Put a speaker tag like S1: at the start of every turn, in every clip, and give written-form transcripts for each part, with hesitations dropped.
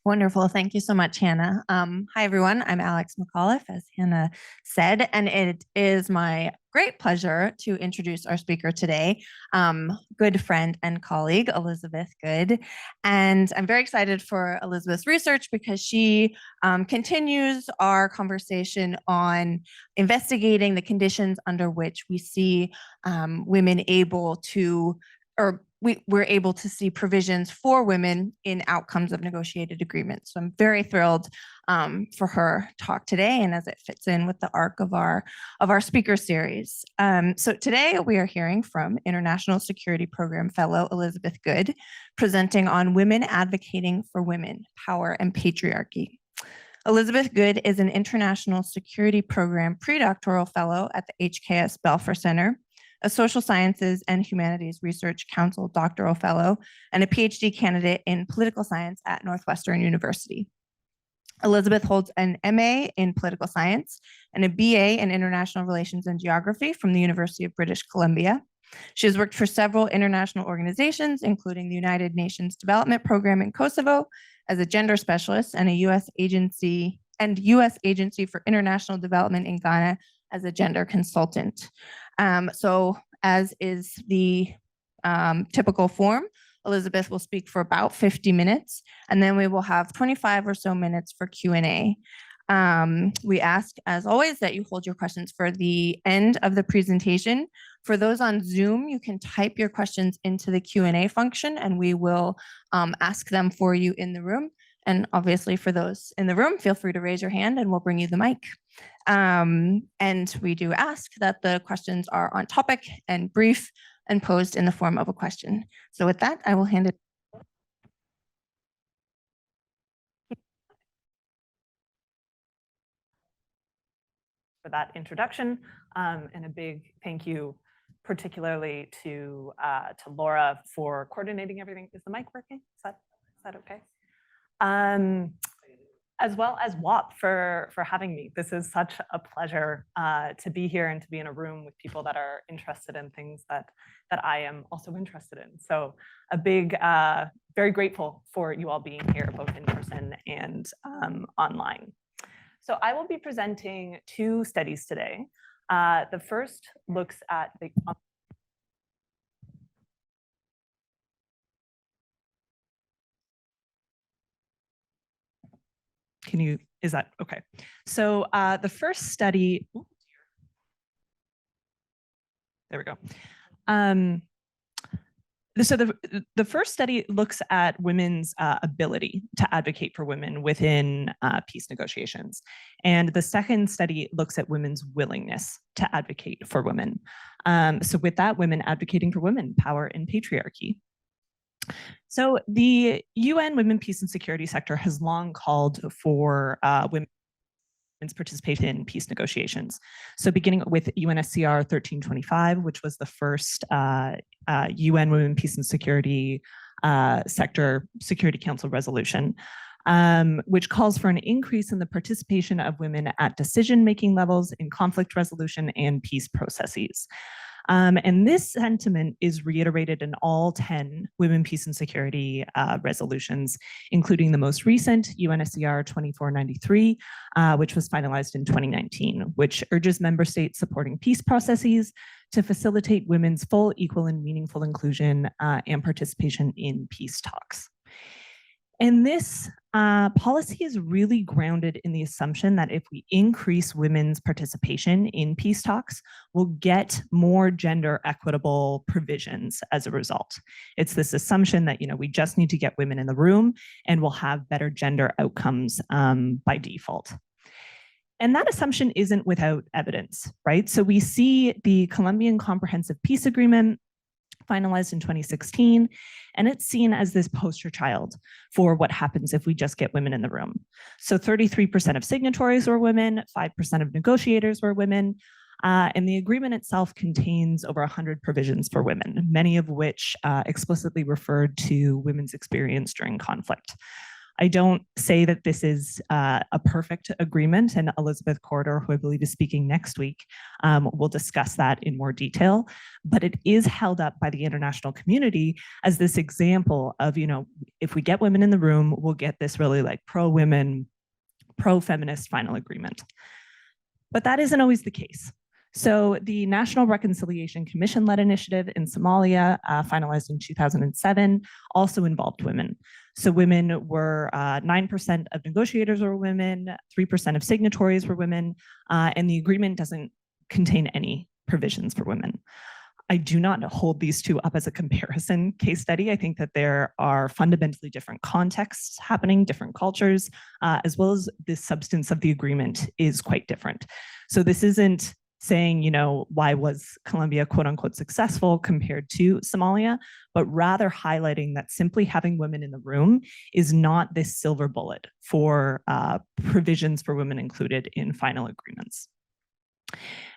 S1: Wonderful. Thank you so much, Hannah. Hi, everyone. I'm Alex McAuliffe, as Hannah said, and it is my great pleasure to introduce our speaker today, good friend and colleague, Elizabeth Good. And I'm very excited for Elizabeth's research because she continues our conversation on investigating the conditions under which we see women able to, or we're able to see provisions for women in outcomes of negotiated agreements. So I'm very thrilled for her talk today, and as it fits in with the arc of our speaker series. So today we are hearing from International Security Program Fellow Elizabeth Good, presenting on Women Advocating for Women, Power and Patriarchy. Elizabeth Good is an International Security Program Pre-Doctoral Fellow at the HKS Belfer Center, a Social Sciences and Humanities Research Council Doctoral Fellow, and a PhD candidate in Political Science at Northwestern University. Elizabeth holds an MA in Political Science and a BA in International Relations and Geography from the University of British Columbia. She has worked for several international organizations, including the United Nations Development Program in Kosovo as a gender specialist and a U.S. Agency for International Development in Ghana as a gender consultant. So as is the typical form, Elizabeth will speak for about 50 minutes, and then we will have 25 or so minutes for Q&A. We ask, as always, that you hold your questions for the end of the presentation. For those on Zoom, you can type your questions into the Q&A function, and we will ask them for you in the room. And obviously, for those in the room, feel free to raise your hand and we'll bring you the mic. And we do ask that the questions are on topic and brief and posed in the form of a question. So with that, I will hand it.
S2: For that introduction, and a big thank you particularly to Laura for coordinating everything. Is the mic working? Is that okay? As well as WAP for having me. This is such a pleasure to be here and to be in a room with people that are interested in things that I am also interested in. So a big, very grateful for you all being here, both in person and online. So I will be presenting two studies today. The first looks at the is that okay? So the first study, there we go. So the first study looks at women's ability to advocate for women within peace negotiations. And the second study looks at women's willingness to advocate for women. So with that, Women Advocating for Women, Power and Patriarchy. So the UN Women, Peace and Security sector has long called for women's participation in peace negotiations. So beginning with UNSCR 1325, which was the first UN Women, Peace and Security sector Security Council resolution, which calls for an increase in the participation of women at decision-making levels in conflict resolution and peace processes. And this sentiment is reiterated in all 10 Women, Peace and Security resolutions, including the most recent UNSCR 2493, which was finalized in 2019, which urges member states supporting peace processes to facilitate women's full, equal, and meaningful inclusion and participation in peace talks. And this policy is really grounded in the assumption that if we increase women's participation in peace talks, we'll get more gender equitable provisions as a result. It's this assumption that, we just need to get women in the room and we'll have better gender outcomes by default. And that assumption isn't without evidence, right? So we see the Colombian Comprehensive Peace Agreement finalized in 2016, and it's seen as this poster child for what happens if we just get women in the room. So 33% of signatories were women, 5% of negotiators were women, and the agreement itself contains over 100 provisions for women, many of which explicitly referred to women's experience during conflict. I don't say that this is a perfect agreement, and Elizabeth Corridor, who I believe is speaking next week, will discuss that in more detail, but it is held up by the international community as this example of, if we get women in the room, we'll get this really like pro-women, pro-feminist final agreement. But that isn't always the case. So the National Reconciliation Commission-led initiative in Somalia, finalized in 2007, also involved women. So women were 9% of negotiators were women, 3% of signatories were women, and the agreement doesn't contain any provisions for women. I do not hold these two up as a comparison case study. I think that there are fundamentally different contexts happening, different cultures, as well as the substance of the agreement is quite different. So this isn't saying, why was Colombia quote unquote successful compared to Somalia, but rather highlighting that simply having women in the room is not this silver bullet for provisions for women included in final agreements.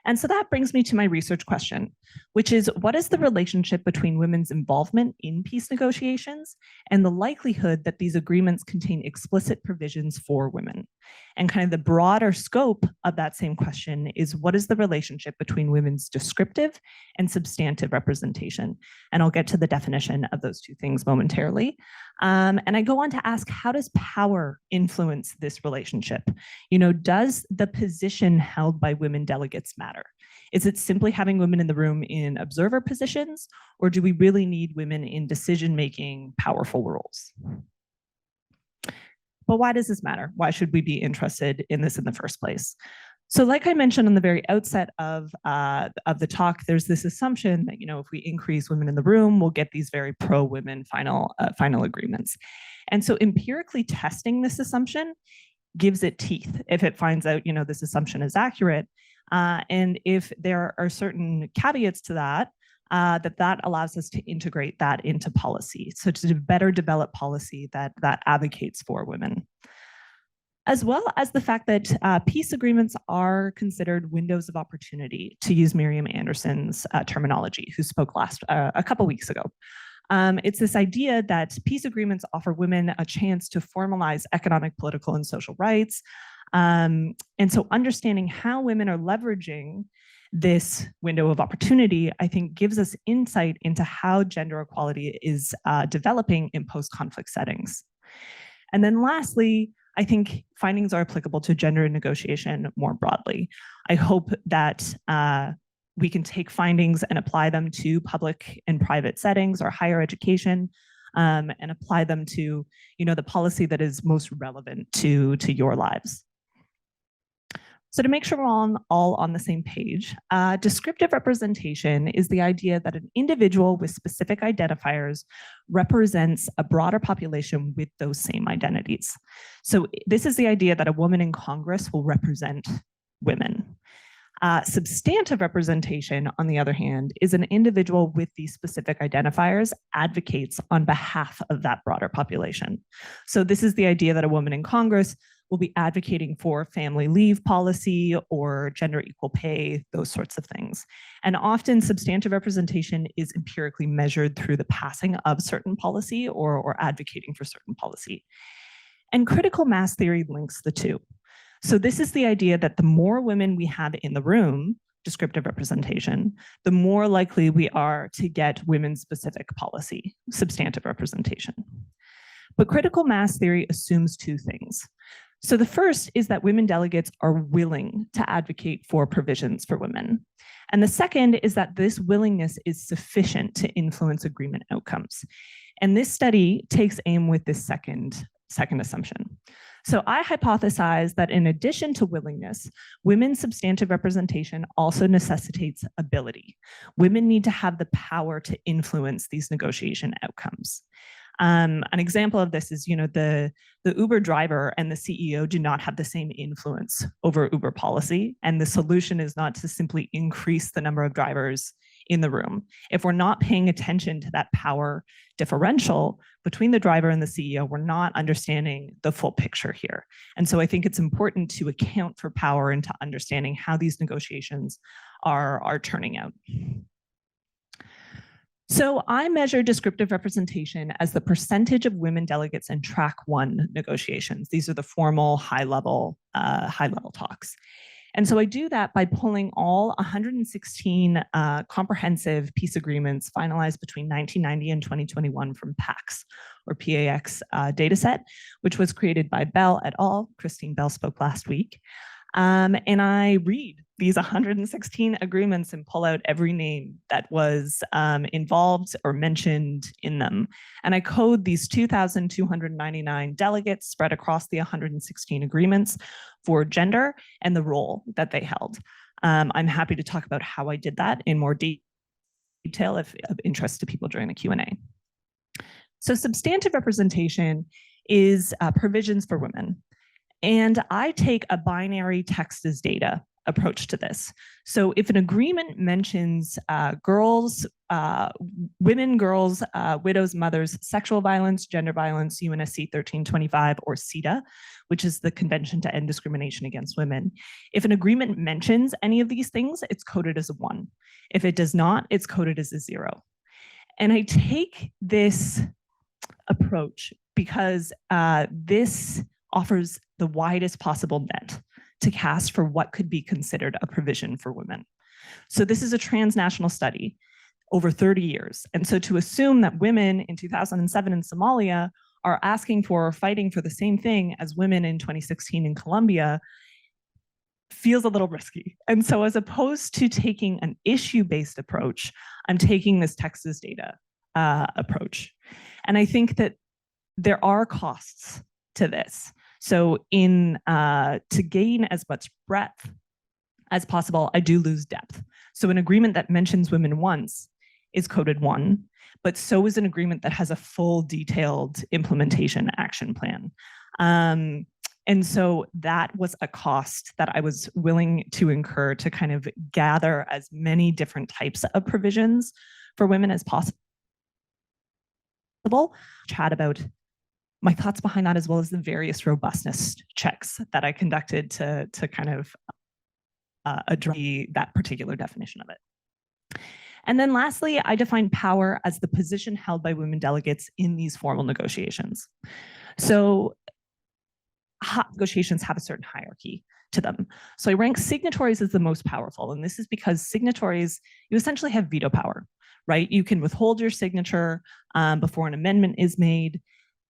S2: And so that brings me to my research question, which is, what is the relationship between women's involvement in peace negotiations and the likelihood that these agreements contain explicit provisions for women? And kind of the broader scope of that same question is, what is the relationship between women's descriptive and substantive representation? And I'll get to the definition of those two things momentarily. And I go on to ask, how does power influence this relationship? Does the position held by women delegates matter? Is it simply having women in the room in observer positions, or do we really need women in decision-making, powerful roles? But why does this matter? Why should we be interested in this in the first place? So like I mentioned on the very outset of the talk, there's this assumption that, if we increase women in the room, we'll get these very pro-women final agreements. And so empirically testing this assumption gives it teeth if it finds out, this assumption is accurate. And if there are certain caveats to that, that allows us to integrate that into policy, so to better develop policy that advocates for women. As well as the fact that peace agreements are considered windows of opportunity, to use Miriam Anderson's terminology, who spoke a couple weeks ago. It's this idea that peace agreements offer women a chance to formalize economic, political, and social rights. And so understanding how women are leveraging this window of opportunity, I think, gives us insight into how gender equality is developing in post-conflict settings. And then lastly, I think findings are applicable to gender negotiation more broadly. I hope that we can take findings and apply them to public and private settings or higher education, and apply them to, the policy that is most relevant to your lives. So to make sure we're all on the same page, descriptive representation is the idea that an individual with specific identifiers represents a broader population with those same identities. So this is the idea that a woman in Congress will represent women. Substantive representation, on the other hand, is an individual with these specific identifiers advocates on behalf of that broader population. So this is the idea that a woman in Congress will be advocating for family leave policy or gender equal pay, those sorts of things. And often substantive representation is empirically measured through the passing of certain policy or advocating for certain policy. And critical mass theory links the two. So this is the idea that the more women we have in the room, descriptive representation, the more likely we are to get women-specific policy, substantive representation. But critical mass theory assumes two things. So the first is that women delegates are willing to advocate for provisions for women. And the second is that this willingness is sufficient to influence agreement outcomes. And this study takes aim with this second assumption. So I hypothesize that in addition to willingness, women's substantive representation also necessitates ability. Women need to have the power to influence these negotiation outcomes. An example of this is, the Uber driver and the CEO do not have the same influence over Uber policy. And the solution is not to simply increase the number of drivers in the room. If we're not paying attention to that power differential between the driver and the CEO, we're not understanding the full picture here. And so I think it's important to account for power and to understanding how these negotiations are turning out. So I measure descriptive representation as the percentage of women delegates in track 1 negotiations. These are the formal high-level talks. And so I do that by pulling all 116 comprehensive peace agreements finalized between 1990 and 2021 from PAX, or PAX dataset, which was created by Bell et al. Christine Bell spoke last week. And I read these 116 agreements and pull out every name that was involved or mentioned in them. And I code these 2,299 delegates spread across the 116 agreements for gender and the role that they held. I'm happy to talk about how I did that in more detail if of interest to people during the Q&A. So substantive representation is provisions for women. And I take a binary text as data approach to this. So if an agreement mentions women, girls, widows, mothers, sexual violence, gender violence, UNSC 1325, or CEDA, which is the Convention to End Discrimination Against Women, if an agreement mentions any of these things, it's coded as a 1. If it does not, it's coded as a 0. And I take this approach because this offers the widest possible net to cast for what could be considered a provision for women. So this is a transnational study over 30 years. And so to assume that women in 2007 in Somalia are asking for or fighting for the same thing as women in 2016 in Colombia feels a little risky. And so as opposed to taking an issue-based approach, I'm taking this text as data approach. And I think that there are costs to this. So to gain as much breadth as possible, I do lose depth. So an agreement that mentions women once is coded 1, but so is an agreement that has a full detailed implementation action plan. And so that was a cost that I was willing to incur to kind of gather as many different types of provisions for women as possible. Chat about my thoughts behind that, as well as the various robustness checks that I conducted to kind of address that particular definition of it. And then lastly, I define power as the position held by women delegates in these formal negotiations. So negotiations have a certain hierarchy to them. So I rank signatories as the most powerful. And this is because signatories, you essentially have veto power, right? You can withhold your signature before an amendment is made.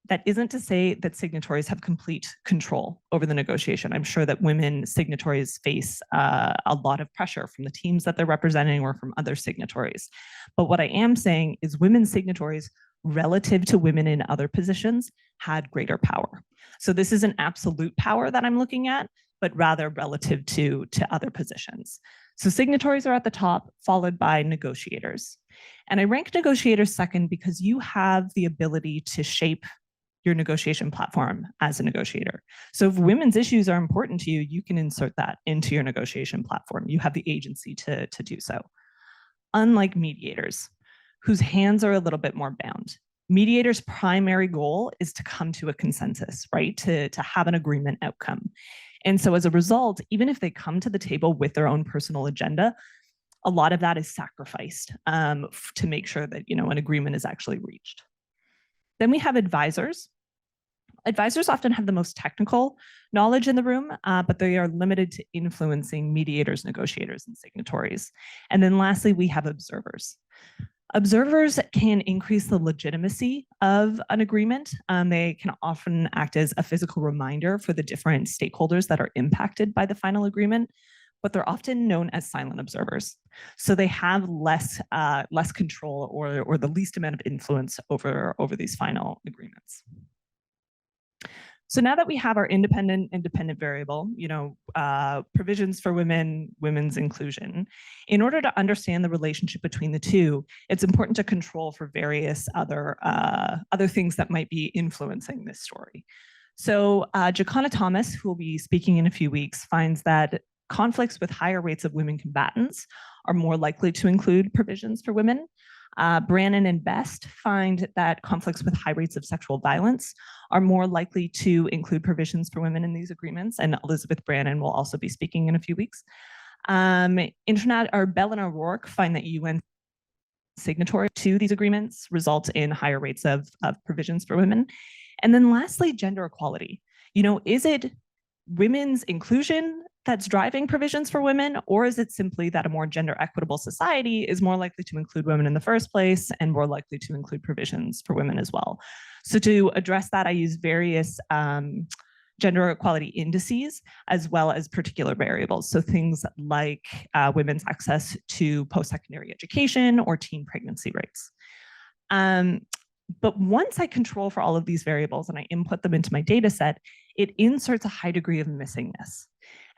S2: That isn't to say that signatories have complete control over the negotiation. I'm sure that women signatories face a lot of pressure from the teams that they're representing or from other signatories. But what I am saying is women signatories relative to women in other positions had greater power. So this is an absolute power that I'm looking at, but rather relative to other positions. So signatories are at the top, followed by negotiators. And I rank negotiators second because you have the ability to shape your negotiation platform as a negotiator. So if women's issues are important to you, you can insert that into your negotiation platform. You have the agency to do so. Unlike mediators, whose hands are a little bit more bound. Mediators' primary goal is to come to a consensus, right? To have an agreement outcome. And so as a result, even if they come to the table with their own personal agenda, a lot of that is sacrificed to make sure that an agreement is actually reached. Then we have advisors. Advisors often have the most technical knowledge in the room, but they are limited to influencing mediators, negotiators, and signatories. And then lastly, we have observers. Observers can increase the legitimacy of an agreement. They can often act as a physical reminder for the different stakeholders that are impacted by the final agreement, but they're often known as silent observers. So they have less control or the least amount of influence over these final agreements. So now that we have our independent variable, provisions for women's inclusion, in order to understand the relationship between the two, it's important to control for various other things that might be influencing this story. So Jacana Thomas, who will be speaking in a few weeks, finds that conflicts with higher rates of women combatants are more likely to include provisions for women. Brannon and Best find that conflicts with high rates of sexual violence are more likely to include provisions for women in these agreements, and Elizabeth Brannon will also be speaking in a few weeks. Bell and O'Rourke find that signatory to these agreements result in higher rates of provisions for women. And then lastly, gender equality. Is it women's inclusion that's driving provisions for women, or is it simply that a more gender equitable society is more likely to include women in the first place and more likely to include provisions for women as well? So to address that, I use various gender equality indices as well as particular variables. So things like women's access to post-secondary education or teen pregnancy rates. But once I control for all of these variables and I input them into my data set, it inserts a high degree of missingness.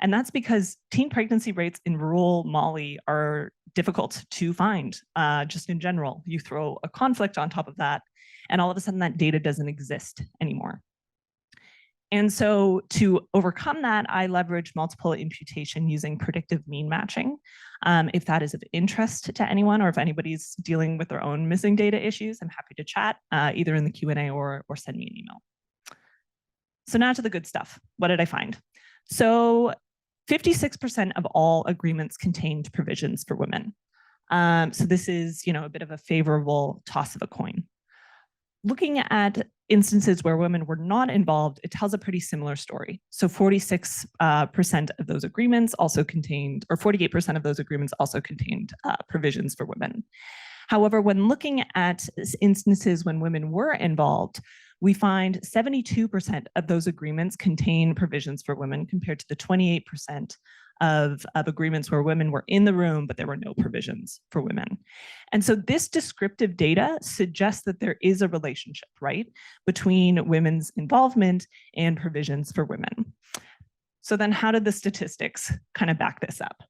S2: And that's because teen pregnancy rates in rural Mali are difficult to find, just in general. You throw a conflict on top of that, and all of a sudden that data doesn't exist anymore. And so to overcome that, I leverage multiple imputation using predictive mean matching. If that is of interest to anyone, or if anybody's dealing with their own missing data issues, I'm happy to chat either in the Q&A or send me an email. So now to the good stuff. What did I find? So 56% of all agreements contained provisions for women. So this is, a bit of a favorable toss of a coin. Looking at instances where women were not involved, it tells a pretty similar story. So 46% of those agreements also contained, or 48% of those agreements also contained provisions for women. However, when looking at instances when women were involved, we find 72% of those agreements contain provisions for women compared to the 28% of agreements where women were in the room, but there were no provisions for women. And so this descriptive data suggests that there is a relationship, right, between women's involvement and provisions for women. So then how did the statistics kind of back this up?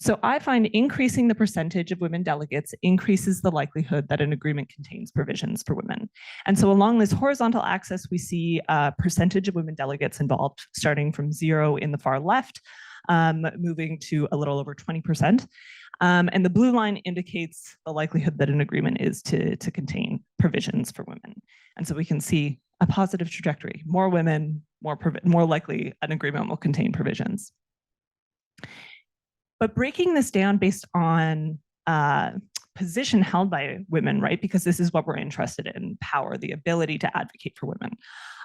S2: So I find increasing the percentage of women delegates increases the likelihood that an agreement contains provisions for women. And so along this horizontal axis, we see a percentage of women delegates involved, starting from 0 in the far left, moving to a little over 20%. And the blue line indicates the likelihood that an agreement is to contain provisions for women. And so we can see a positive trajectory. More women, more likely an agreement will contain provisions. But breaking this down based on position held by women, right? Because this is what we're interested in, power, the ability to advocate for women.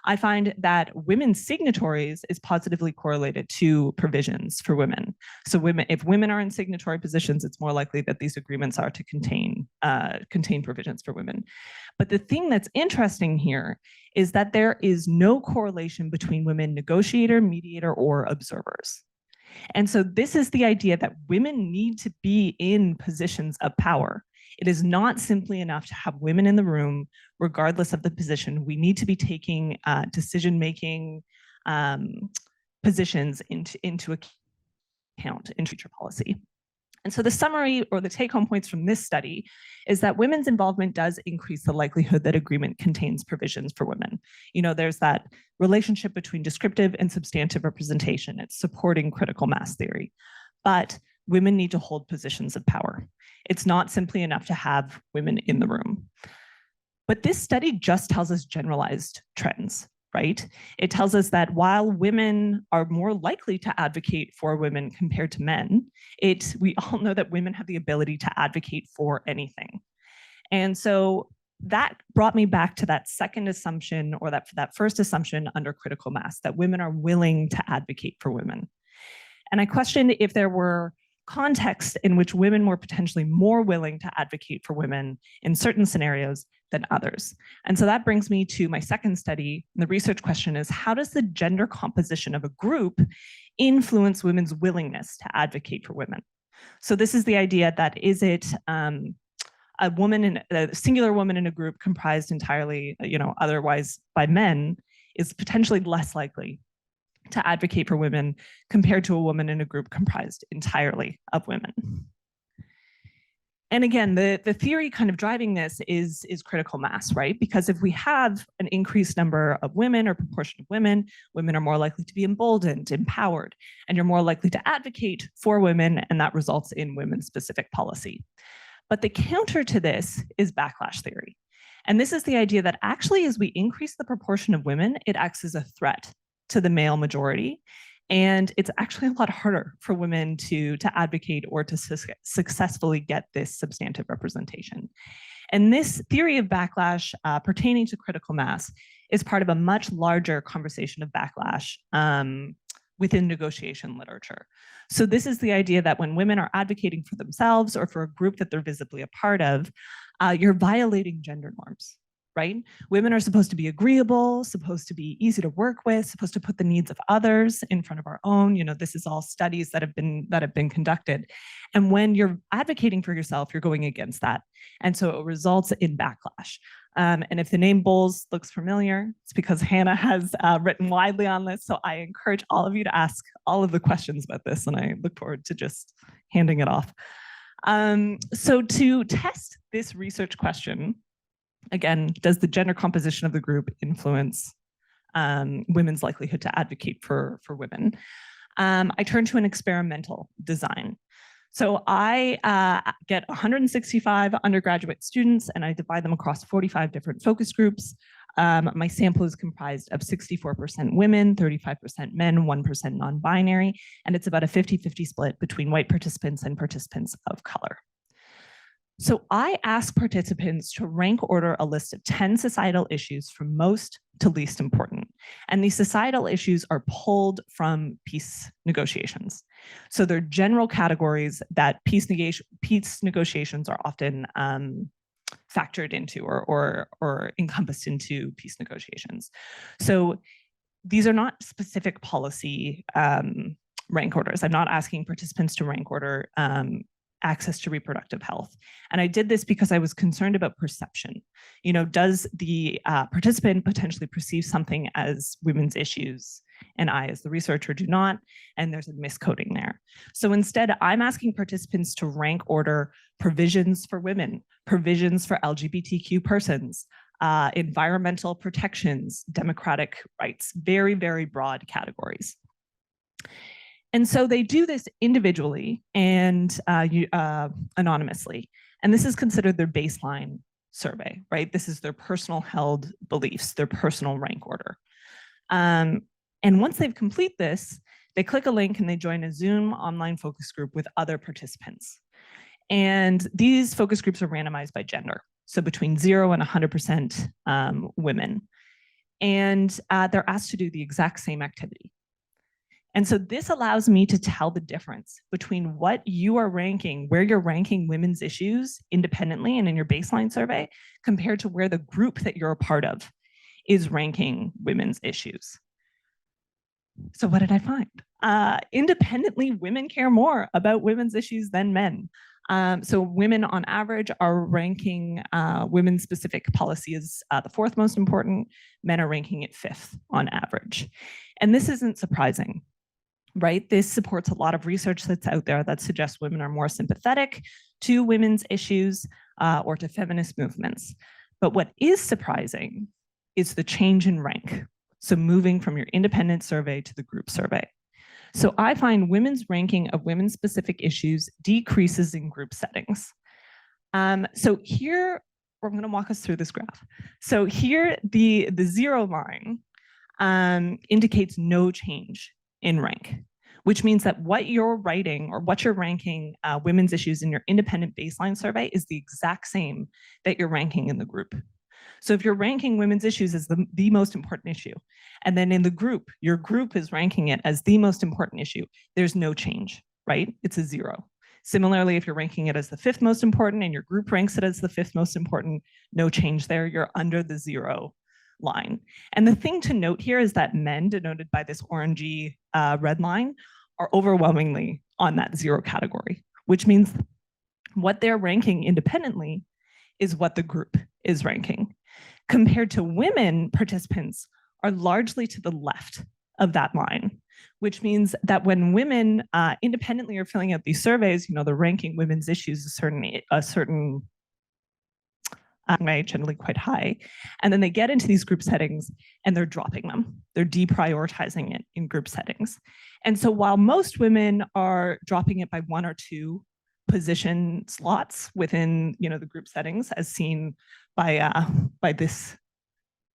S2: I find that women's signatories is positively correlated to provisions for women. So if women are in signatory positions, it's more likely that these agreements are to contain provisions for women. But the thing that's interesting here is that there is no correlation between women negotiator, mediator, or observers. And so this is the idea that women need to be in positions of power. It is not simply enough to have women in the room, regardless of the position. We need to be taking decision-making positions into account in future policy. And so the summary or the take-home points from this study is that women's involvement does increase the likelihood that agreement contains provisions for women. There's that relationship between descriptive and substantive representation. It's supporting critical mass theory. But women need to hold positions of power. It's not simply enough to have women in the room. But this study just tells us generalized trends, right? It tells us that while women are more likely to advocate for women compared to men, we all know that women have the ability to advocate for anything. And so that brought me back to that second assumption, or that first assumption under critical mass, that women are willing to advocate for women. And I questioned if there were contexts in which women were potentially more willing to advocate for women in certain scenarios than others. And so that brings me to my second study. The research question is, how does the gender composition of a group influence women's willingness to advocate for women? So this is the idea that is it a singular woman in a group comprised entirely, otherwise by men, is potentially less likely to advocate for women compared to a woman in a group comprised entirely of women. And again, the theory kind of driving this is critical mass, right? Because if we have an increased number of women or proportion of women, women are more likely to be emboldened, empowered, and you're more likely to advocate for women, and that results in women-specific policy. But the counter to this is backlash theory. And this is the idea that actually as we increase the proportion of women, it acts as a threat to the male majority. And it's actually a lot harder for women to advocate or to successfully get this substantive representation. And this theory of backlash pertaining to critical mass is part of a much larger conversation of backlash within negotiation literature. So this is the idea that when women are advocating for themselves or for a group that they're visibly a part of, you're violating gender norms, right? Women are supposed to be agreeable, supposed to be easy to work with, supposed to put the needs of others in front of our own. You know, this is all studies that have been conducted. And when you're advocating for yourself, you're going against that. And so it results in backlash. And if the name Bowles looks familiar, it's because Hannah has written widely on this. So I encourage all of you to ask all of the questions about this, and I look forward to just handing it off. So to test this research question, again, does the gender composition of the group influence women's likelihood to advocate for women? I turn to an experimental design. So I get 165 undergraduate students and I divide them across 45 different focus groups. My sample is comprised of 64% women, 35% men, 1% non-binary, and it's about a 50-50 split between white participants and participants of color. So I ask participants to rank order a list of 10 societal issues from most to least important. And these societal issues are pulled from peace negotiations. So they're general categories that peace negotiations are often factored into or encompassed into peace negotiations. So these are not specific policy rank orders. I'm not asking participants to rank order access to reproductive health. And I did this because I was concerned about perception. You know, does the participant potentially perceive something as women's issues and I, as the researcher, do not, and there's a miscoding there. So instead, I'm asking participants to rank order provisions for women, provisions for LGBTQ persons, environmental protections, democratic rights, very, very broad categories. And so they do this individually and anonymously. And this is considered their baseline survey, right? This is their personal held beliefs, their personal rank order. And once they've complete this, they click a link and they join a Zoom online focus group with other participants. And these focus groups are randomized by gender. So between 0 and 100% women. And they're asked to do the exact same activity. And so this allows me to tell the difference between what you are ranking, where you're ranking women's issues independently and in your baseline survey, compared to where the group that you're a part of is ranking women's issues. So what did I find? Independently, women care more about women's issues than men. So women on average are ranking women's specific policy as the 4th most important. Men are ranking it 5th on average. And this isn't surprising, right? This supports a lot of research that's out there that suggests women are more sympathetic to women's issues or to feminist movements. But what is surprising is the change in rank. So moving from your independent survey to the group survey. So I find women's ranking of women's specific issues decreases in group settings. So here, we're going to walk us through this graph. So here, the 0 line indicates no change in rank, which means that what you're writing or what you're ranking women's issues in your independent baseline survey is the exact same that you're ranking in the group. So if you're ranking women's issues as the most important issue, and then in the group, your group is ranking it as the most important issue, there's no change, right? It's a 0. Similarly, if you're ranking it as the 5th most important and your group ranks it as the 5th most important, no change there, you're under the 0 line. And the thing to note here is that men, denoted by this orangey red line, are overwhelmingly on that 0 category, which means what they're ranking independently is what the group is ranking. Compared to women, participants are largely to the left of that line, which means that when women independently are filling out these surveys, you know, they're ranking women's issues a certain way, generally quite high. And then they get into these group settings and they're dropping them. They're deprioritizing it in group settings. And so while most women are dropping it by 1 or 2 position slots within, you know, the group settings, as seen by this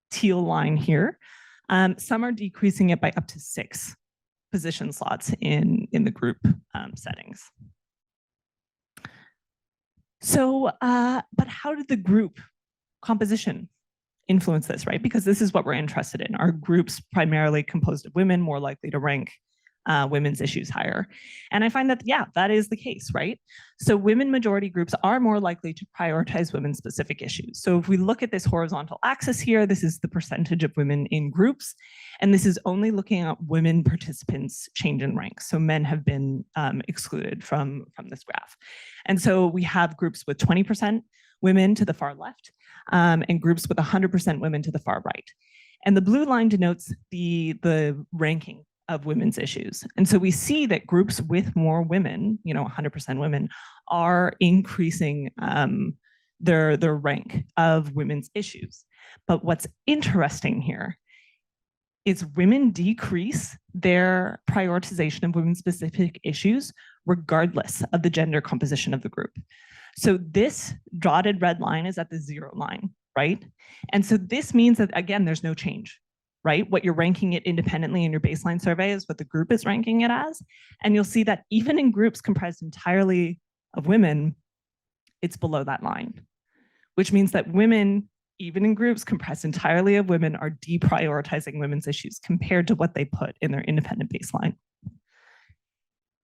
S2: teal line here, some are decreasing it by up to 6 position slots in the group settings. So, but how did the group composition influence this, right? Because this is what we're interested in. Are groups primarily composed of women more likely to rank women's issues higher? And I find that, yeah, that is the case, right? So women majority groups are more likely to prioritize women specific issues. So if we look at this horizontal axis here, this is the percentage of women in groups, and this is only looking at women participants change in rank. So men have been excluded from this graph. And so we have groups with 20% women to the far left, and groups with 100% women to the far right. And the blue line denotes the ranking of women's issues. And so we see that groups with more women, 100% women, are increasing their rank of women's issues. But what's interesting here is women decrease their prioritization of women-specific issues regardless of the gender composition of the group. So this dotted red line is at the 0 line, right? And so this means that, again, there's no change, right? What you're ranking it independently in your baseline survey is what the group is ranking it as. And you'll see that even in groups comprised entirely of women, it's below that line, which means that women, even in groups comprised entirely of women, are deprioritizing women's issues compared to what they put in their independent baseline.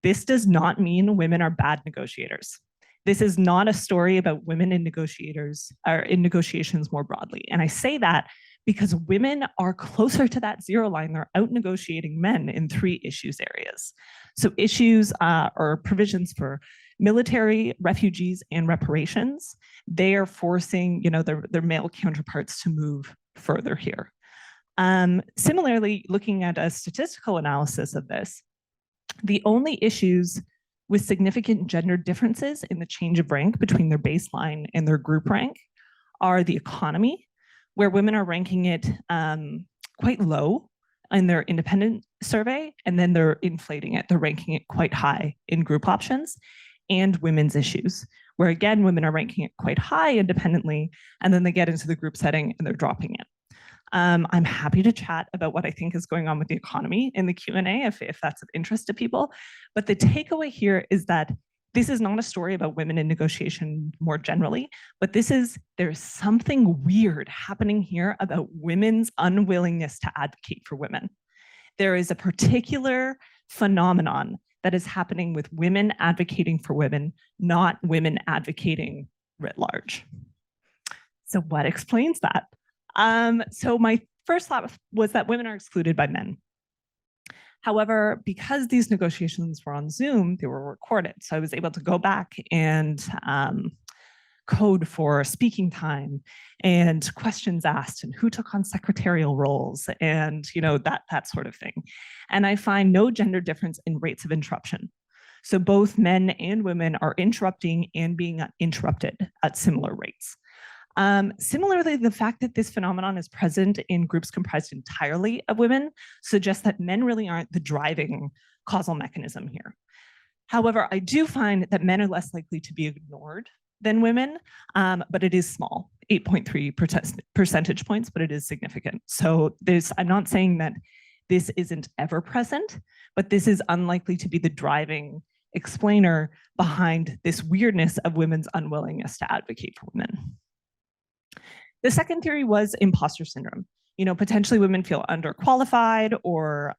S2: This does not mean women are bad negotiators. This is not a story about women in negotiators or in negotiations more broadly. And I say that because women are closer to that 0 line. They're out negotiating men in 3 issues areas. So issues or provisions for military, refugees, and reparations. They are forcing, their male counterparts to move further here. Similarly, looking at a statistical analysis of this, the only issues with significant gender differences in the change of rank between their baseline and their group rank are the economy, where women are ranking it quite low in their independent survey, and then they're inflating it. They're ranking it quite high in group options, and women's issues, where again, women are ranking it quite high independently, and then they get into the group setting and they're dropping it. I'm happy to chat about what I think is going on with the economy in the Q&A if that's of interest to people. But the takeaway here is that this is not a story about women in negotiation more generally, but there's something weird happening here about women's unwillingness to advocate for women. There is a particular phenomenon that is happening with women advocating for women, not women advocating writ large. So what explains that? So my first thought was that women are excluded by men. However, because these negotiations were on Zoom, they were recorded. So I was able to go back and code for speaking time and questions asked and who took on secretarial roles and that sort of thing. And I find no gender difference in rates of interruption. So both men and women are interrupting and being interrupted at similar rates. Similarly, the fact that this phenomenon is present in groups comprised entirely of women suggests that men really aren't the driving causal mechanism here. However, I do find that men are less likely to be ignored than women, but it is small, 8.3 percentage points, but it is significant. So I'm not saying that this isn't ever present, but this is unlikely to be the driving explainer behind this weirdness of women's unwillingness to advocate for women. The second theory was imposter syndrome. Potentially women feel underqualified or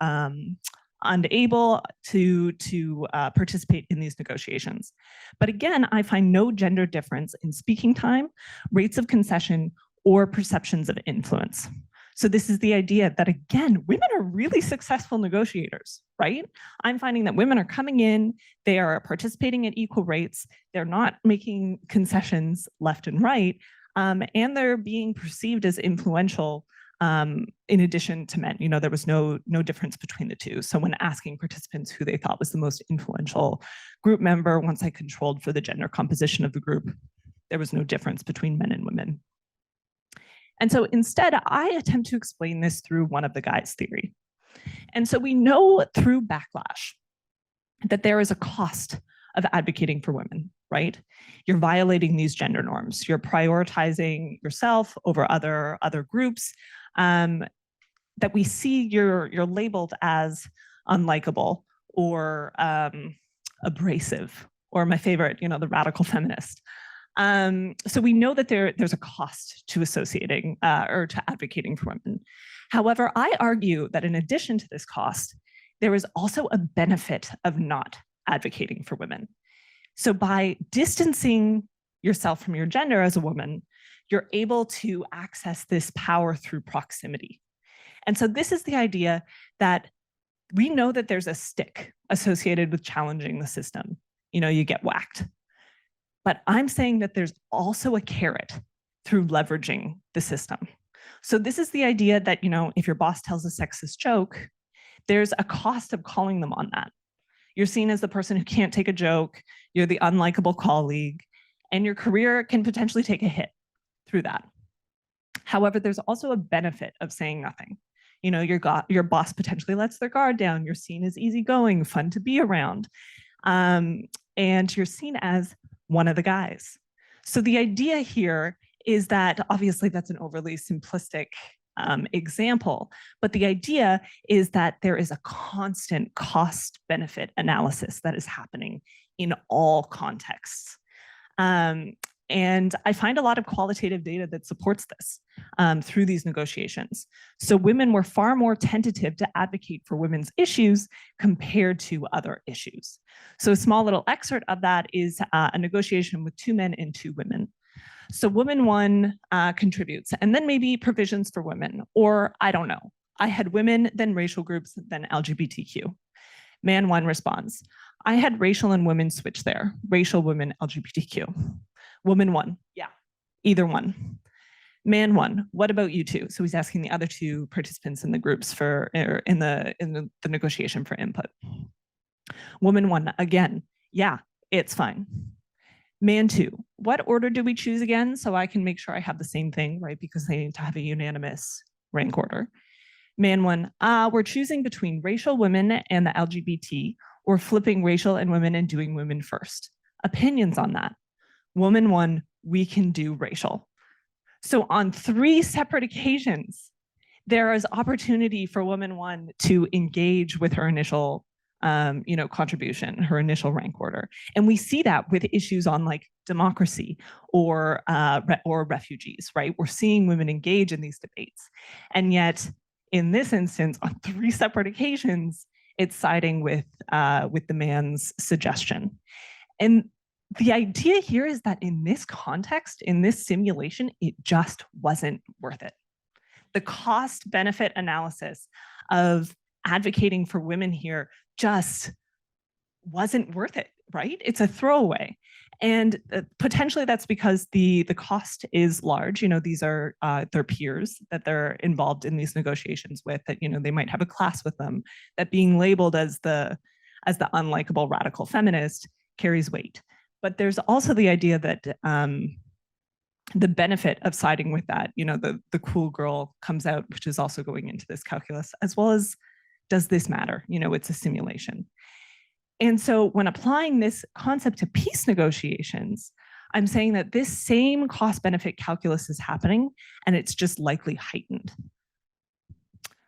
S2: unable to participate in these negotiations. But again, I find no gender difference in speaking time, rates of concession, or perceptions of influence. So this is the idea that, again, women are really successful negotiators, right? I'm finding that women are coming in, they are participating at equal rates, they're not making concessions left and right, and they're being perceived as influential in addition to men. There was no difference between the two. So when asking participants who they thought was the most influential group member, once I controlled for the gender composition of the group, there was no difference between men and women. And so instead, I attempt to explain this through one of the guys' theory. And so we know through backlash that there is a cost of advocating for women, right? You're violating these gender norms. You're prioritizing yourself over other groups that we see you're labeled as unlikable, or abrasive, or my favorite, the radical feminist. So we know that there's a cost to associating or to advocating for women. However, I argue that in addition to this cost, there is also a benefit of not advocating for women. So by distancing yourself from your gender as a woman, you're able to access this power through proximity. And so this is the idea that we know that there's a stick associated with challenging the system. You get whacked. But I'm saying that there's also a carrot through leveraging the system. So this is the idea that, if your boss tells a sexist joke, there's a cost of calling them on that. You're seen as the person who can't take a joke, you're the unlikable colleague, and your career can potentially take a hit through that. However, there's also a benefit of saying nothing. Your boss potentially lets their guard down, you're seen as easygoing, fun to be around, and you're seen as one of the guys. So the idea here is that, obviously that's an overly simplistic example, but the idea is that there is a constant cost-benefit analysis that is happening in all contexts. And I find a lot of qualitative data that supports this through these negotiations. So women were far more tentative to advocate for women's issues compared to other issues. So a small little excerpt of that is a negotiation with 2 men and 2 women. So woman 1 contributes, and then maybe provisions for women, or I don't know. I had women, then racial groups, then LGBTQ. Man 1 responds, I had racial and women switch there. Racial, women, LGBTQ. Woman 1, yeah, either one. Man 1, what about you 2? So he's asking the other 2 participants in the groups in the negotiation for input. Woman 1, again, yeah, it's fine. Man 2, what order do we choose again so I can make sure I have the same thing, right? Because they need to have a unanimous rank order. Man 1, we're choosing between racial, women, and the LGBT, or flipping racial and women and doing women first. Opinions on that. Woman 1, we can do racial. So on 3 separate occasions, there is opportunity for woman 1 to engage with her initial contribution, her initial rank order. And we see that with issues on like democracy or refugees, right? We're seeing women engage in these debates. And yet in this instance, on 3 separate occasions, it's siding with the man's suggestion. And the idea here is that in this context, in this simulation, it just wasn't worth it. The cost-benefit analysis of advocating for women here just wasn't worth it, right? It's a throwaway. And potentially that's because the cost is large. These are their peers that they're involved in these negotiations with, that they might have a class with them, that being labeled as the unlikable radical feminist carries weight. But there's also the idea that the benefit of siding with that, the cool girl comes out, which is also going into this calculus, as well as, does this matter? It's a simulation. And so when applying this concept to peace negotiations, I'm saying that this same cost-benefit calculus is happening, and it's just likely heightened.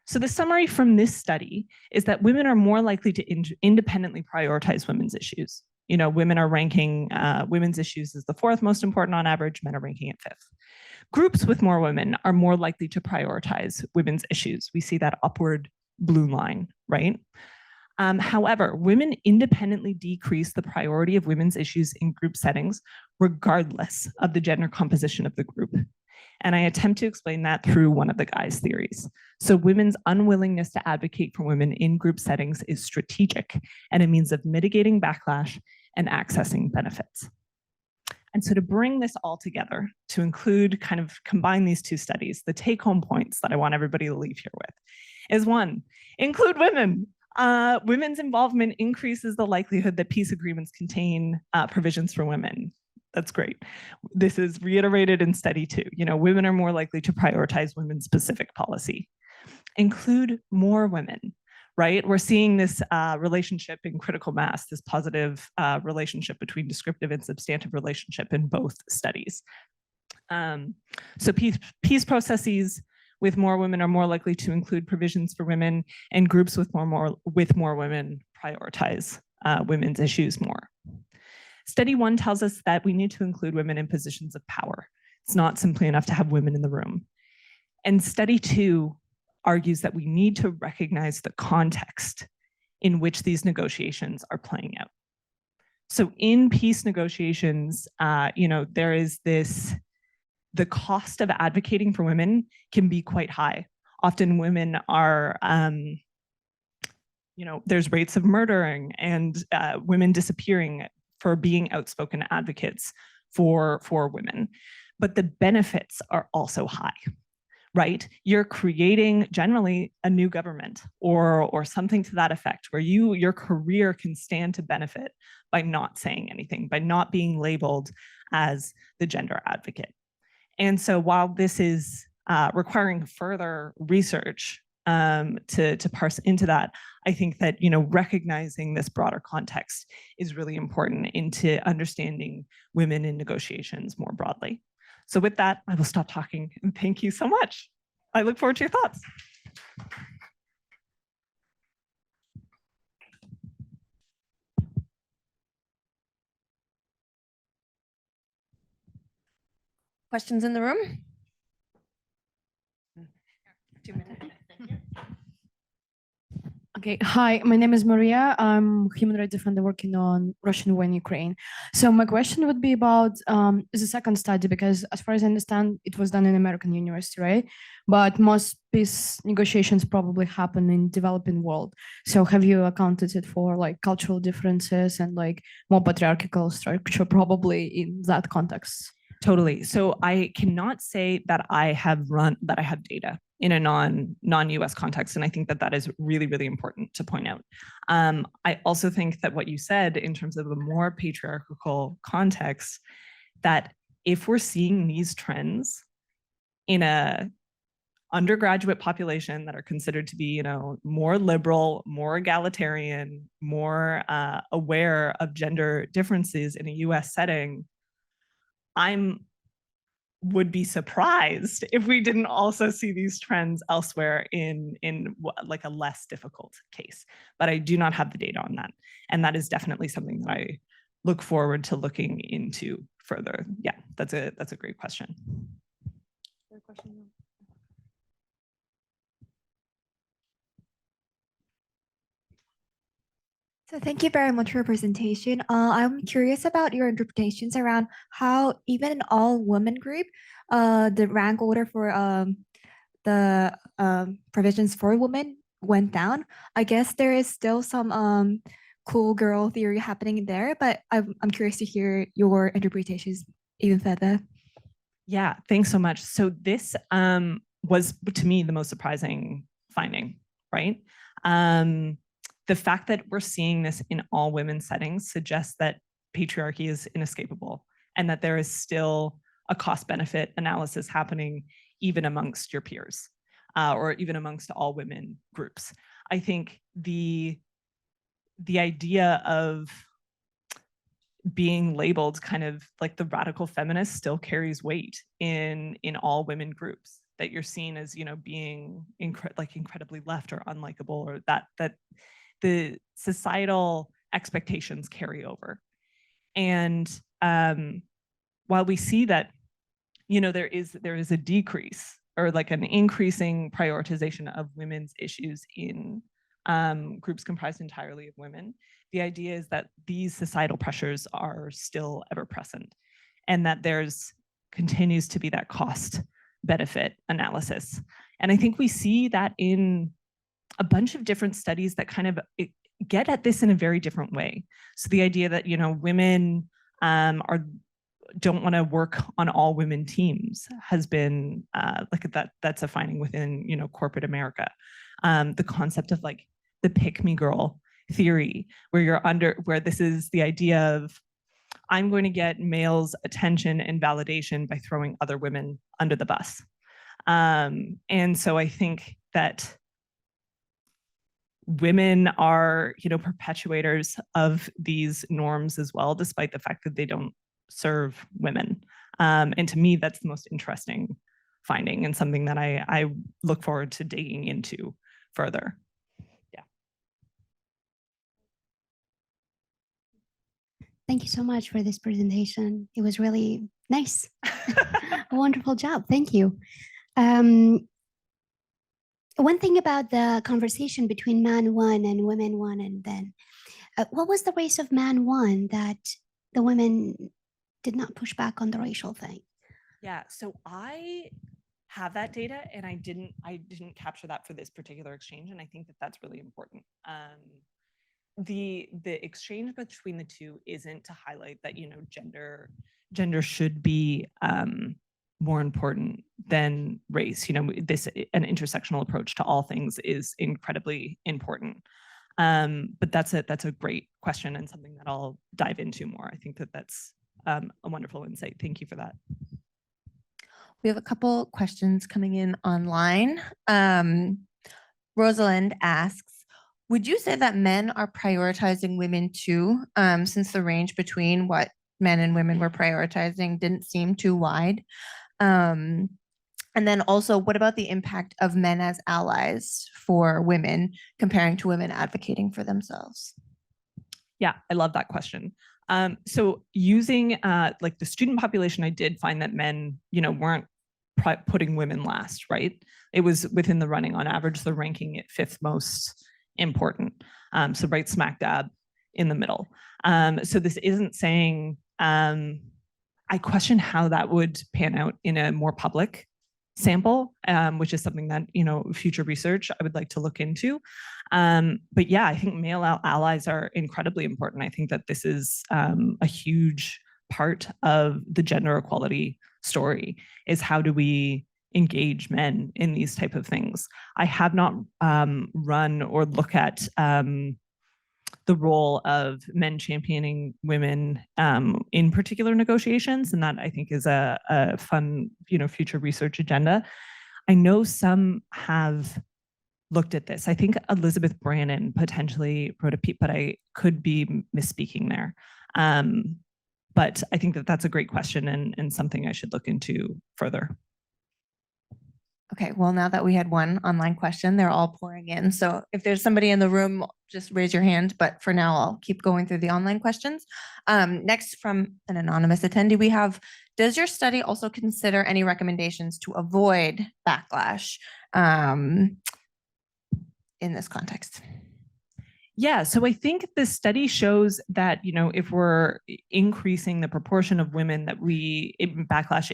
S2: So the summary from this study is that women are more likely to independently prioritize women's issues. Women are ranking women's issues as the 4th most important on average, men are ranking it 5th. Groups with more women are more likely to prioritize women's issues. We see that upward blue line, right? However, women independently decrease the priority of women's issues in group settings, regardless of the gender composition of the group. And I attempt to explain that through one of the guys' theories. So women's unwillingness to advocate for women in group settings is strategic and a means of mitigating backlash and accessing benefits. And so to bring this all together, to include, kind of combine these 2 studies, the take-home points that I want everybody to leave here with is 1, include women. Women's involvement increases the likelihood that peace agreements contain provisions for women. That's great. This is reiterated in study 2. Women are more likely to prioritize women-specific policy. Include more women, right? We're seeing this relationship in critical mass, this positive relationship between descriptive and substantive relationship in both studies. So peace processes with more women are more likely to include provisions for women, and groups with more women prioritize women's issues more. Study 1 tells us that we need to include women in positions of power. It's not simply enough to have women in the room. And study 2 argues that we need to recognize the context in which these negotiations are playing out. So in peace negotiations, there is the cost of advocating for women can be quite high. Often women are, there's rates of murdering and women disappearing for being outspoken advocates for women. But the benefits are also high, right? You're creating generally a new government or something to that effect where your career can stand to benefit by not saying anything, by not being labeled as the gender advocate. And so while this is requiring further research to parse into that, I think that recognizing this broader context is really important into understanding women in negotiations more broadly. So with that, I will stop talking and thank you so much. I look forward to your thoughts.
S1: Questions in the room? 2 minutes.
S3: Okay, hi, my name is Maria. I'm human rights defender working on Russian war in Ukraine. So my question would be about the second study, because as far as I understand, it was done in American university, right? But most peace negotiations probably happen in developing world. So have you accounted it for like cultural differences and like more patriarchal structure probably in that context?
S2: Totally. So I cannot say that I have data in a non-US context. And I think that is really, really important to point out. I also think that what you said in terms of a more patriarchal context, that if we're seeing these trends in a undergraduate population that are considered to be, more liberal, more egalitarian, more aware of gender differences in a US setting, would be surprised if we didn't also see these trends elsewhere in like a less difficult case. But I do not have the data on that. And that is definitely something that I look forward to looking into further. Yeah, that's a great question.
S4: So thank you very much for your presentation. I'm curious about your interpretations around how even in all women group, the rank order for the provisions for women went down. I guess there is still some cool girl theory happening there, but I'm curious to hear your interpretations even further.
S2: Yeah, thanks so much. So this was, to me, the most surprising finding, right? The fact that we're seeing this in all women settings suggests that patriarchy is inescapable and that there is still a cost-benefit analysis happening even amongst your peers or even amongst all women groups. I think the idea of being labeled kind of like the radical feminist still carries weight in all women groups, that you're seen as being incredibly left or unlikable, or that the societal expectations carry over. And while we see that there is a decrease or like an increasing prioritization of women's issues in groups comprised entirely of women, the idea is that these societal pressures are still ever present, and that there's continues to be that cost benefit analysis. And I think we see that in a bunch of different studies that kind of get at this in a very different way. So the idea that women don't want to work on all women teams has been that's a finding within corporate America. The concept of like the pick me girl theory, where this is the idea of I'm going to get males' attention and validation by throwing other women under the bus. And so I think that women are, perpetuators of these norms as well, despite the fact that they don't serve women. And to me, that's the most interesting finding and something that I look forward to digging into further.
S5: Thank you so much for this presentation. It was really nice. A wonderful job. Thank you. One thing about the conversation between man one and women one, and then what was the race of man one that the women did not push back on the racial thing?
S2: Yeah, so I have that data and I didn't capture that for this particular exchange, and I think that that's really important. The exchange between the two isn't to highlight that, you know, gender should be more important than race. You know, an intersectional approach to all things is incredibly important. But that's a great question and something that I'll dive into more. I think that that's a wonderful insight. Thank you for that.
S1: We have a couple questions coming in online. Rosalind asks, would you say that men are prioritizing women too, since the range between what men and women were prioritizing didn't seem too wide? And then also, what about the impact of men as allies for women comparing to women advocating for themselves?
S2: Yeah, I love that question. So using like the student population, I did find that men, you know, weren't putting women last, right? It was within the running. On average, they're ranking it 5th most important. So right smack dab in the middle. So this isn't saying, I question how that would pan out in a more public sample, which is something that, you know, future research I would like to look into. But yeah, I think male allies are incredibly important. I think that this is a huge part of the gender equality story, is how do we engage men in these type of things. I have not run or look at the role of men championing women in particular negotiations, and that I think is a fun, you know, future research agenda. I know some have looked at this. I think Elizabeth Brannon potentially wrote a piece, but I could be misspeaking there. But I think that that's a great question and something I should look into further.
S1: Okay, well, now that we had one online question, they're all pouring in. So if there's somebody in the room, just raise your hand. But for now, I'll keep going through the online questions. Next, from an anonymous attendee, we have, does your study also consider any recommendations to avoid backlash in this context?
S2: Yeah, so I think this study shows that, you know, if we're increasing the proportion of women that backlash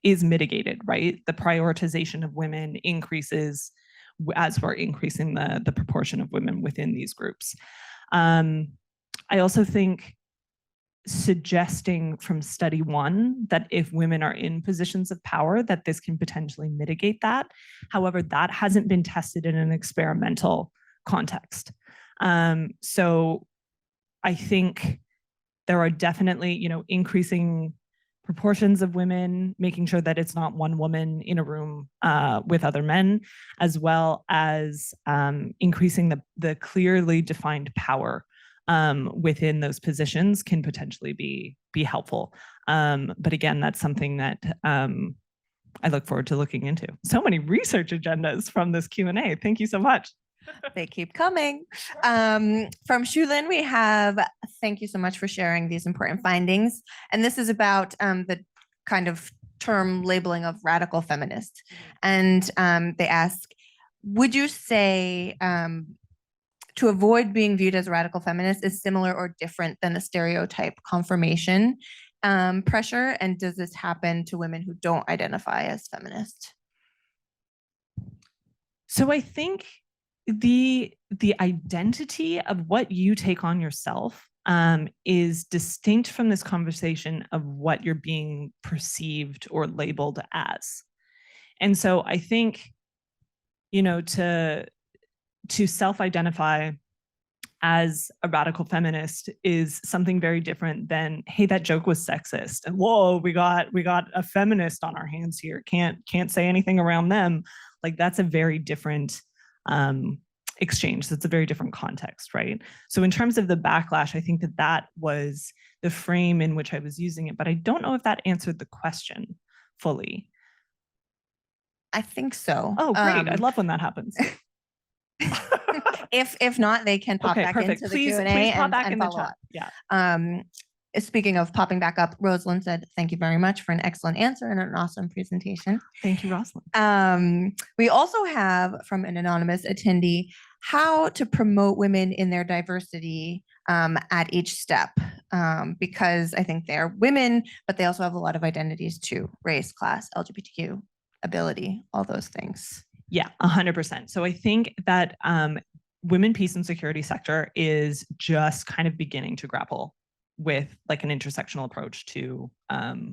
S2: is mitigated, right? The prioritization of women increases as we're increasing the proportion of women within these groups. I also think suggesting from study 1 that if women are in positions of power, that this can potentially mitigate that. However, that hasn't been tested in an experimental context. So I think there are definitely, you know, increasing proportions of women, making sure that it's not one woman in a room with other men, as well as increasing the clearly defined power within those positions can potentially be helpful. But again, that's something that I look forward to looking into. So many research agendas from this Q&A. Thank you so much.
S1: They keep coming. From Shulin, we have, thank you so much for sharing these important findings. And this is about the kind of term labeling of radical feminist. And they ask, would you say to avoid being viewed as a radical feminist is similar or different than a stereotype confirmation pressure? And does this happen to women who don't identify as feminist?
S2: So I think the identity of what you take on yourself is distinct from this conversation of what you're being perceived or labeled as. And so I think, you know, to self-identify as a radical feminist is something very different than, hey, that joke was sexist, and whoa, we got a feminist on our hands here, can't say anything around them. Like, that's a very different exchange. That's a very different context, right? So in terms of the backlash, I think that was the frame in which I was using it, but I don't know if that answered the question fully.
S1: I think so.
S2: Oh, great. I love when that happens.
S1: If not, they can pop
S2: Okay,
S1: back
S2: perfect.
S1: into the
S2: Please,
S1: Q&A
S2: please pop
S1: and,
S2: back
S1: and
S2: in the
S1: follow
S2: chat.
S1: up.
S2: Yeah.
S1: Speaking of popping back up, Rosalind said, thank you very much for an excellent answer and an awesome presentation.
S2: Thank you, Rosalind.
S1: We also have from an anonymous attendee, how to promote women in their diversity at each step, because I think they're women, but they also have a lot of identities too, race, class, LGBTQ, ability, all those things.
S2: Yeah, 100%. So I think that women, peace, and security sector is just kind of beginning to grapple with like an intersectional approach to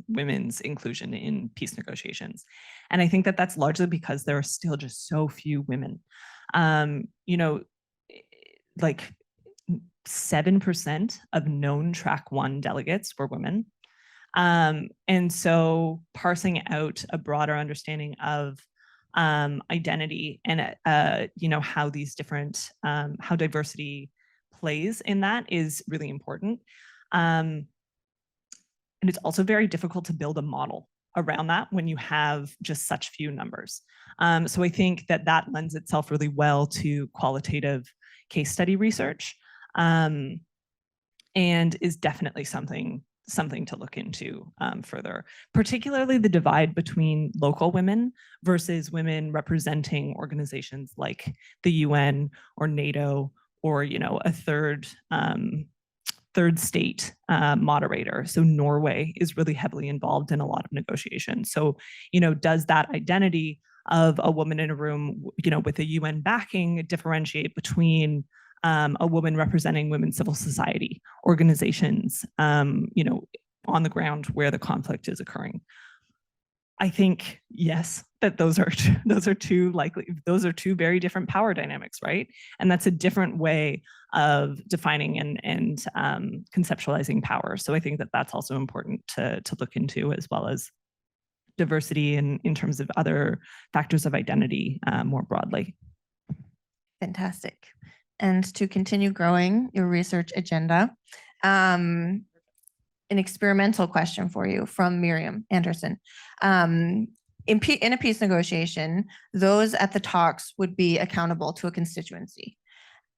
S2: women's inclusion in peace negotiations. And I think that that's largely because there are still just so few women. You know, like 7% of known track 1 delegates were women. And so parsing out a broader understanding of identity and you know, how these different how diversity plays in that is really important. And it's also very difficult to build a model around that when you have just such few numbers. So I think that that lends itself really well to qualitative case study research, and is definitely something to look into further, particularly the divide between local women versus women representing organizations like the UN or NATO, or, you know, a third state moderator. So Norway is really heavily involved in a lot of negotiations. So, you know, does that identity of a woman in a room, you know, with a UN backing differentiate between a woman representing women's civil society organizations, you know, on the ground where the conflict is occurring? I think, yes, that those are two very different power dynamics, right? And that's a different way of defining and conceptualizing power. So I think that that's also important to look into, as well as diversity in terms of other factors of identity more broadly.
S1: Fantastic. And to continue growing your research agenda, an experimental question for you from Miriam Anderson. In a peace negotiation, those at the talks would be accountable to a constituency.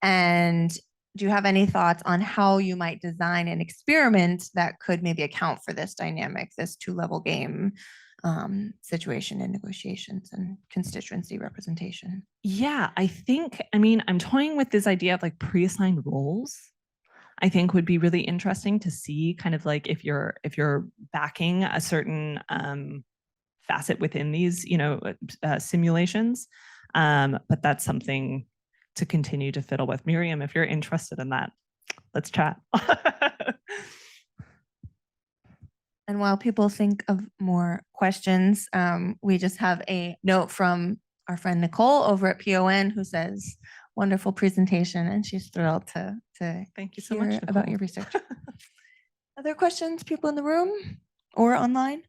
S1: And do you have any thoughts on how you might design an experiment that could maybe account for this dynamic, this two-level game situation in negotiations and constituency representation?
S2: Yeah, I think, I mean, I'm toying with this idea of like pre-assigned roles. I think would be really interesting to see, kind of like if you're backing a certain facet within these, you know, simulations. But that's something to continue to fiddle with. Miriam, if you're interested in that, let's chat.
S1: And while people think of more questions, we just have a note from our friend Nicole over at PON, who says, wonderful presentation, and she's thrilled to
S2: thank you so much, Nicole,
S1: about your research. Other questions, people in the room or online?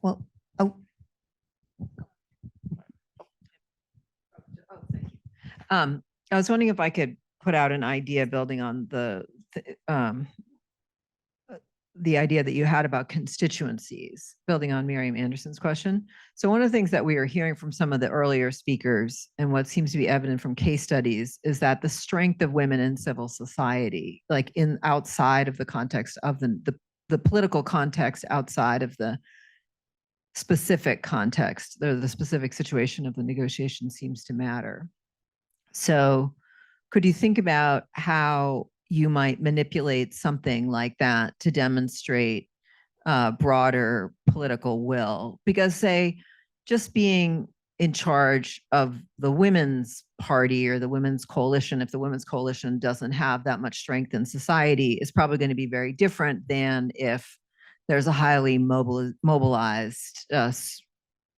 S1: Well, oh.
S6: I was wondering if I could put out an idea building on the idea that you had about constituencies, building on Miriam Anderson's question. So one of the things that we are hearing from some of the earlier speakers, and what seems to be evident from case studies, is that the strength of women in civil society, like outside of the context of the political context, outside of the specific context, the specific situation of the negotiation, seems to matter. So could you think about how you might manipulate something like that to demonstrate broader political will? Because, say, just being in charge of the women's party or the women's coalition, if the women's coalition doesn't have that much strength in society, is probably going to be very different than if there's a highly mobilized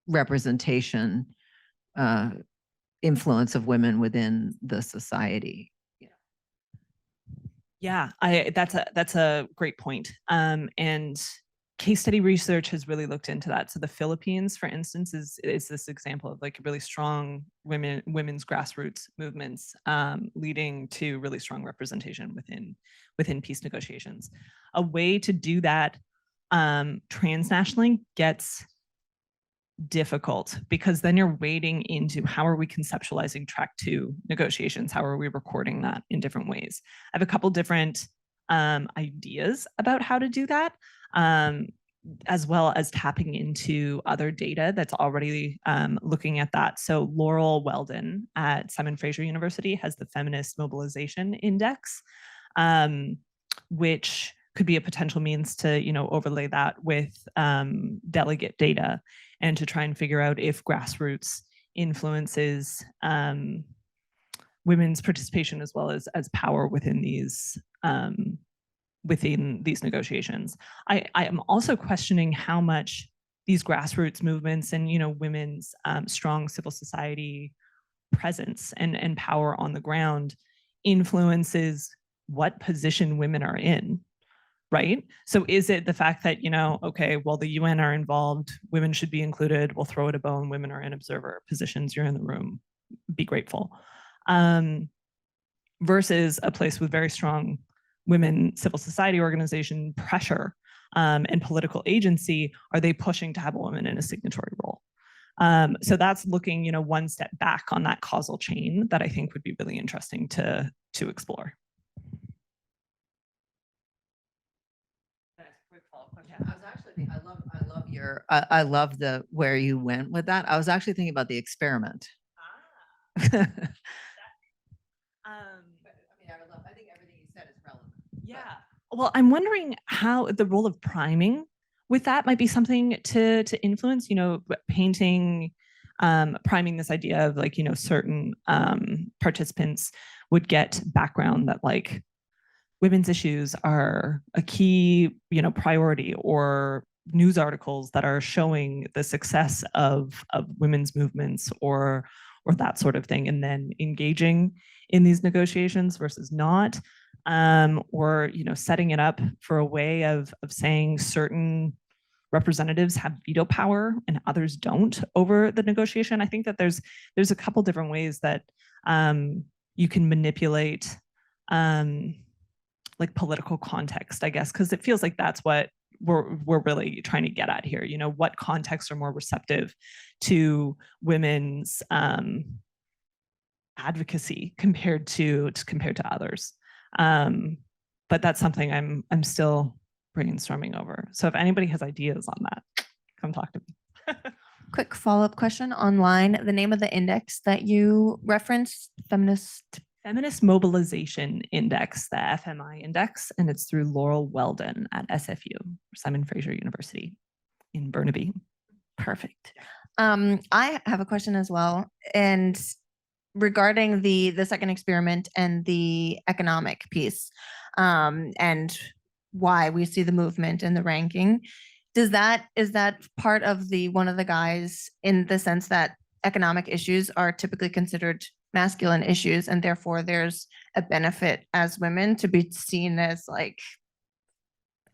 S6: representation, influence of women within the society.
S2: Yeah, that's a great point. And case study research has really looked into that. So the Philippines, for instance, is this example of like really strong women's grassroots movements leading to really strong representation within peace negotiations. A way to do that transnationally gets difficult because then you're wading into how are we conceptualizing track 2 negotiations? How are we recording that in different ways? I have a couple different ideas about how to do that, as well as tapping into other data that's already looking at that. So Laurel Weldon at Simon Fraser University has the Feminist Mobilization Index, which could be a potential means to, overlay that with delegate data and to try and figure out if grassroots influences women's participation as well as power within these negotiations. I am also questioning how much these grassroots movements and women's strong civil society presence and power on the ground influences what position women are in. Right? So is it the fact that, okay, well, the UN are involved, women should be included, we'll throw it a bone, women are in observer positions, you're in the room, be grateful. Versus a place with very strong women civil society organization pressure and political agency, are they pushing to have a woman in a signatory role? So that's looking, one step back on that causal chain that I think would be really interesting to explore.
S6: I love the where you went with that. I was actually thinking about the experiment.
S2: I
S6: I think everything you said is relevant.
S2: Yeah. Well, I'm wondering how the role of priming with that might be something to influence, painting, priming this idea of like, certain participants would get background that like women's issues are a key, priority, or news articles that are showing the success of women's movements or that sort of thing, and then engaging in these negotiations versus not, or setting it up for a way of saying certain representatives have veto power and others don't over the negotiation. I think that there's a couple different ways that you can manipulate like political context, I guess, because it feels like that's what we're really trying to get at here. What contexts are more receptive to women's advocacy compared to others. But that's something I'm still brainstorming over. So if anybody has ideas on that, come talk to me.
S1: Quick follow-up question online. The name of the index that you referenced,
S2: Feminist Mobilization Index, the FMI index, and it's through Laurel Weldon at SFU, Simon Fraser University in Burnaby.
S1: Perfect. I have a question as well, and regarding the second experiment and the economic piece, and why we see the movement and the ranking. Is that part of one of the guys, in the sense that economic issues are typically considered masculine issues, and therefore there's a benefit as women to be seen as like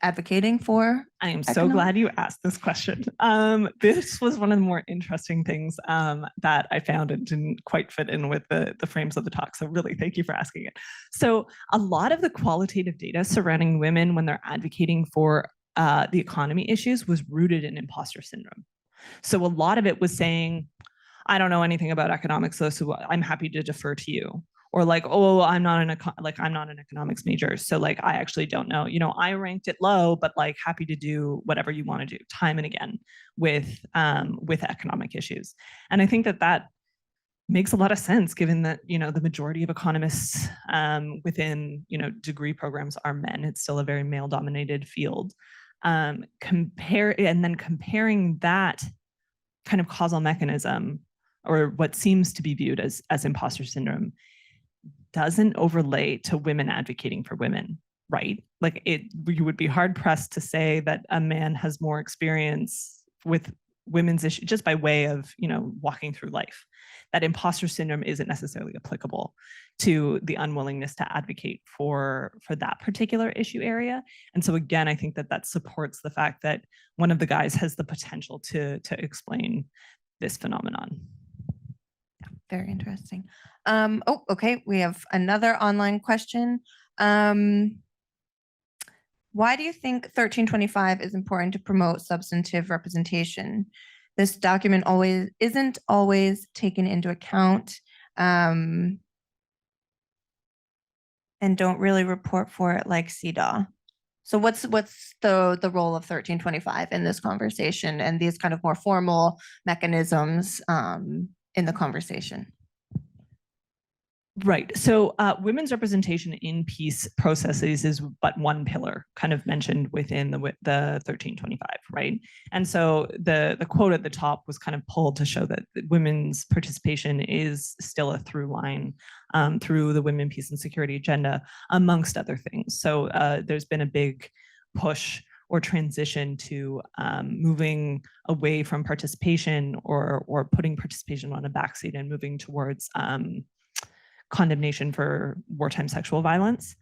S1: advocating for?
S2: I am so glad you asked this question. This was one of the more interesting things that I found and didn't quite fit in with the frames of the talk. So really, thank you for asking it. So a lot of the qualitative data surrounding women when they're advocating for the economy issues was rooted in imposter syndrome. So a lot of it was saying, I don't know anything about economics, so I'm happy to defer to you. Or like, oh, I'm not an economics major, so like I actually don't know. I ranked it low, but like happy to do whatever you want to do, time and again, with economic issues. And I think that makes a lot of sense, given that the majority of economists within degree programs are men. It's still a very male-dominated field. Comparing that kind of causal mechanism, or what seems to be viewed as imposter syndrome, doesn't overlay to women advocating for women, right? Like you would be hard pressed to say that a man has more experience with women's issues just by way of, walking through life. That imposter syndrome isn't necessarily applicable to the unwillingness to advocate for that particular issue area. And so again, I think that supports the fact that one of the guys has the potential to explain this phenomenon.
S1: Very interesting. Okay. We have another online question. why do you think 1325 is important to promote substantive representation? This document isn't always taken into account, and don't really report for it like CEDAW. So what's the role of 1325 in this conversation and these kind of more formal mechanisms in the conversation?
S2: Right. So women's representation in peace processes is but one pillar kind of mentioned within the 1325, right? And so the quote at the top was kind of pulled to show that women's participation is still a through line through the women, peace, and security agenda, amongst other things. So there's been a big push or transition to moving away from participation or putting participation on a backseat and moving towards condemnation for wartime sexual violence.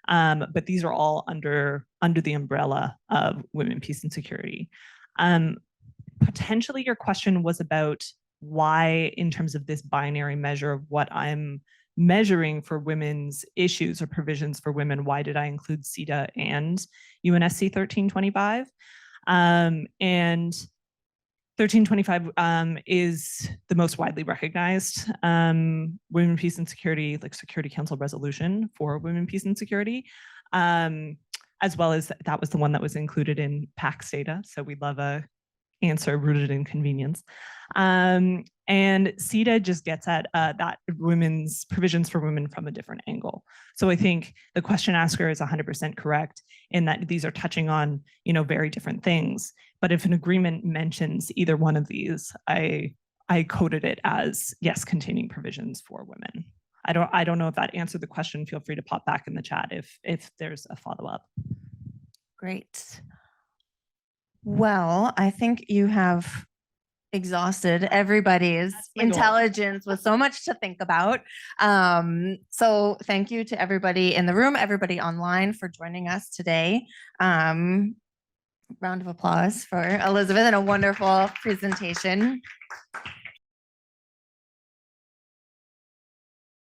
S2: But these are all under the umbrella of women, peace, and security. Potentially your question was about why, in terms of this binary measure of what I'm measuring for women's issues or provisions for women, why did I include CEDA and UNSC 1325? And 1325 is the most widely recognized Women, Peace, and Security, like Security Council resolution for women, peace, and security, as well as that was the one that was included in PACS data. So we love a answer rooted in convenience. And CEDA just gets at that women's provisions for women from a different angle. So I think the question asker is 100% correct in that these are touching on, very different things. But if an agreement mentions either one of these, I coded it as yes, containing provisions for women. I don't know if that answered the question. Feel free to pop back in the chat if there's a follow-up.
S1: Great. Well, I think you have exhausted everybody's intelligence with so much to think about. So thank you to everybody in the room, everybody online for joining us today. Round of applause for Elizabeth and a wonderful presentation.